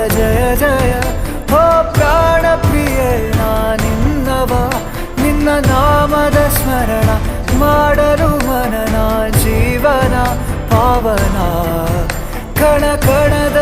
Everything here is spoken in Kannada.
ಜಯ ಜಯ ಹೋ ಪ್ರಾಣ ಪ್ರಿಯೆ ನಿನ್ನವ ನಿನ್ನ ನಾಮದ ಸ್ಮರಣ ಮಾಡಲು ಮನನ ಜೀವನ ಪಾವನ ಕಣ ಕಣದ